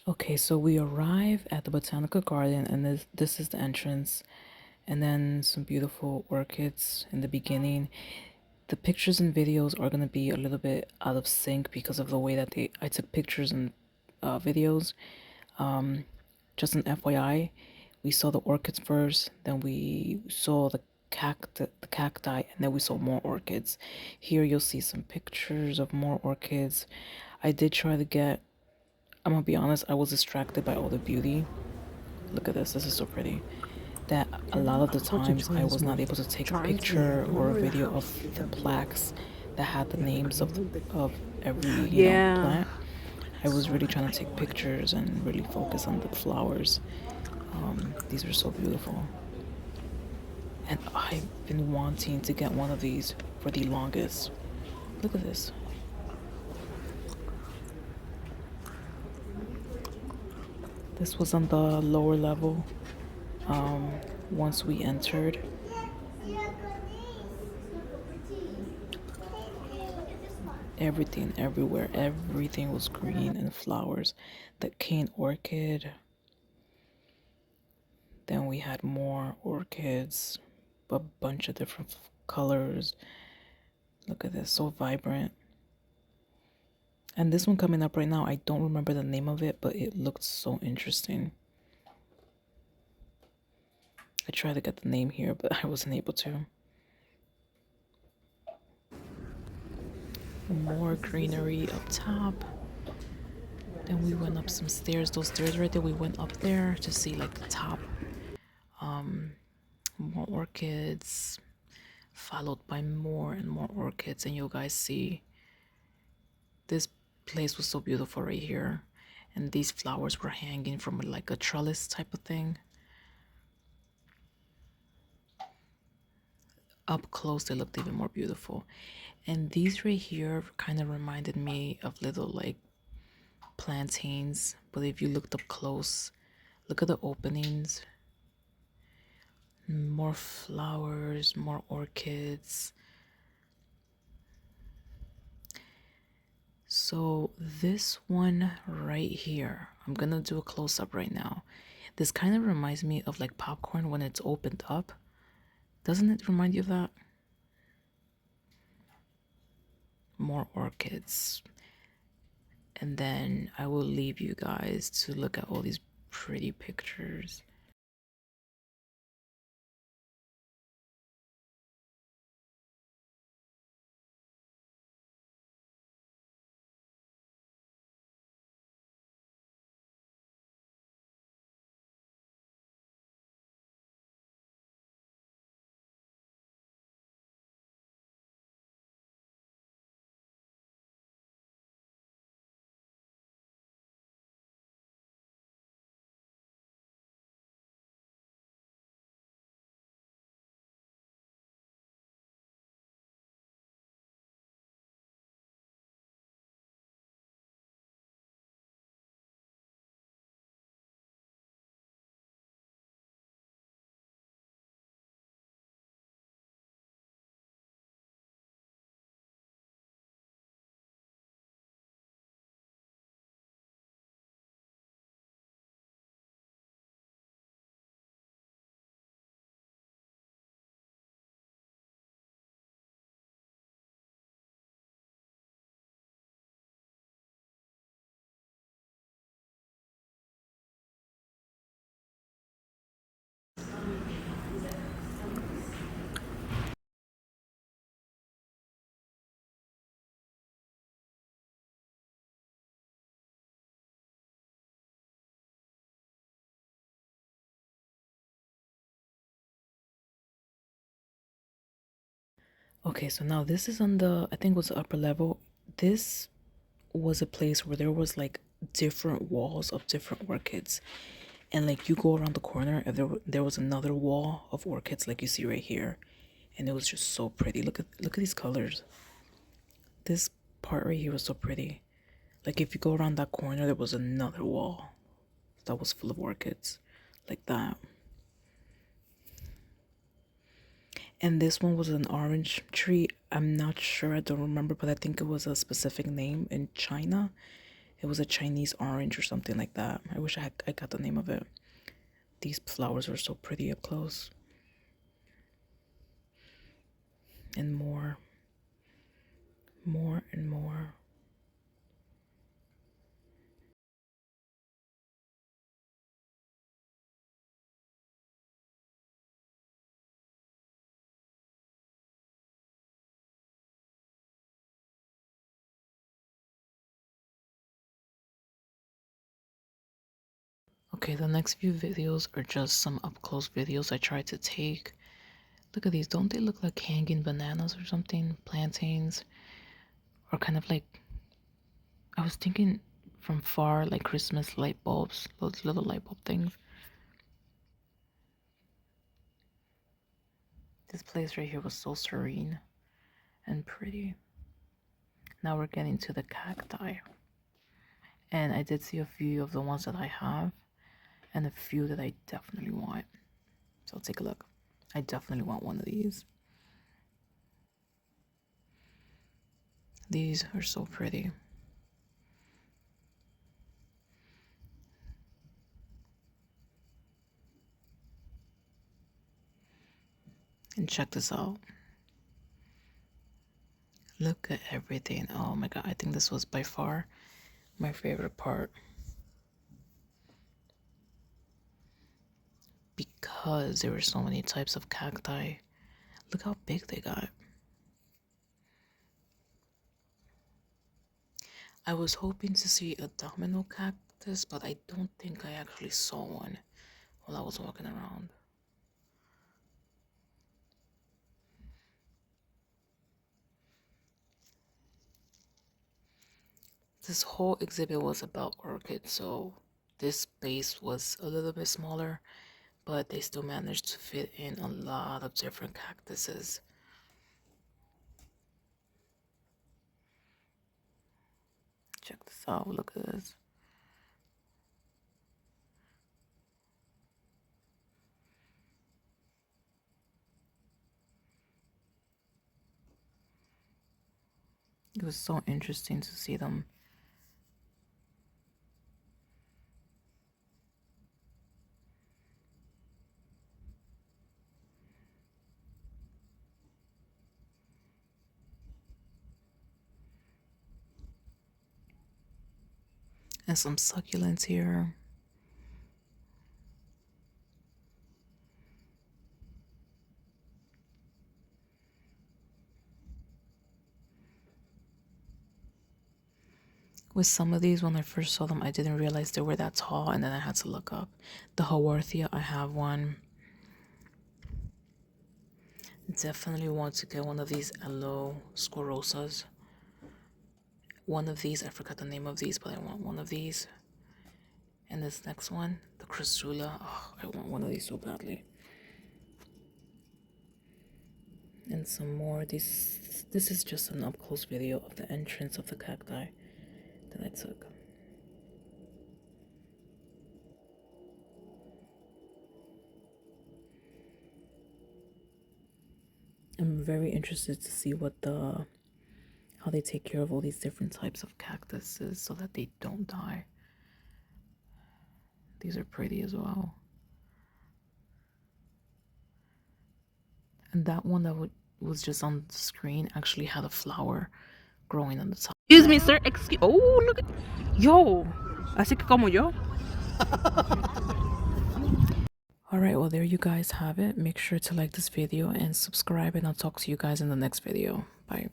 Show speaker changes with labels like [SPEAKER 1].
[SPEAKER 1] Okay, so we arrive at the botanical garden, and this is the entrance, and then some beautiful orchids in the beginning. The pictures and videos are gonna be a little bit out of sync because of the way that I took pictures and videos. Um, just an FYI, we saw the orchids first, then we saw the cacti, and then we saw more orchids. Here you'll see some pictures of more orchids. I did try to get, I'm gonna be honest, I was distracted by all the beauty. Look at this is so pretty. That a lot of the times I was not able to take a picture or a video of the plaques that had the names of every,
[SPEAKER 2] Yeah.
[SPEAKER 1] plant. I was really trying to take pictures and really focus on the flowers. These are so beautiful. And I've been wanting to get one of these for the longest. Look at this. This was on the lower level once we entered. Everything everywhere, everything was green and flowers. The cane orchid. Then we had more orchids, a bunch of different colors. Look at this, so vibrant. And this one coming up right now, I don't remember the name of it, but it looked so interesting. I tried to get the name here, but I wasn't able to. More greenery up top. Then we went up some stairs. Those stairs right there, we went up there to see like the top. More orchids, followed by more and more orchids. And you guys see this place was so beautiful right here. And these flowers were hanging from like a trellis type of thing. Up close, they looked even more beautiful. And these right here kind of reminded me of little like plantains. But if you looked up close, look at the openings. More flowers, more orchids. So this one right here, I'm gonna do a close-up right now. This kind of reminds me of like popcorn when it's opened up. Doesn't it remind you of that? More orchids. And then I will leave you guys to look at all these pretty pictures. Okay, so now this is on the, I think it was the upper level. This was a place where there was like different walls of different orchids. And like you go around the corner and there was another wall of orchids like you see right here. And it was just so pretty. Look at these colors. This part right here was so pretty. Like if you go around that corner, there was another wall that was full of orchids like that. And this one was an orange tree. I'm not sure, I don't remember, but I think it was a specific name in China. It was a Chinese orange or something like that. I wish I got the name of it. These flowers are so pretty up close. And more and more. Okay, the next few videos are just some up close videos I tried to take. Look at these. Don't they look like hanging bananas or something? Plantains. Or kind of like, I was thinking from far, like Christmas light bulbs, those little light bulb things. This place right here was so serene and pretty. Now we're getting to the cacti. And I did see a few of the ones that I have and a few that I definitely want. So take a look. I definitely want one of these. These are so pretty. And check this out. Look at everything. Oh my god, I think this was by far my favorite part. Because there were so many types of cacti. Look how big they got. I was hoping to see a domino cactus, but I don't think I actually saw one while I was walking around. This whole exhibit was about orchids, so this space was a little bit smaller, but they still managed to fit in a lot of different cactuses. Check this out, look at this. It was so interesting to see them. And some succulents here. With some of these, when I first saw them, I didn't realize they were that tall, and then I had to look up. The Haworthia, I have one. Definitely want to get one of these Aloe Squarosas. One of these, I forgot the name of these, but I want one of these. And this next one, the Chrysula. Oh, I want one of these so badly. And some more. This is just an up close video of the entrance of the cacti that I took. I'm very interested to see how they take care of all these different types of cactuses so that they don't die. These are pretty as well. And that one that was just on the screen actually had a flower growing on the top. Excuse me, sir. Oh, look at... Yo. Así que como yo. Alright, well, there you guys have it. Make sure to like this video and subscribe, and I'll talk to you guys in the next video. Bye.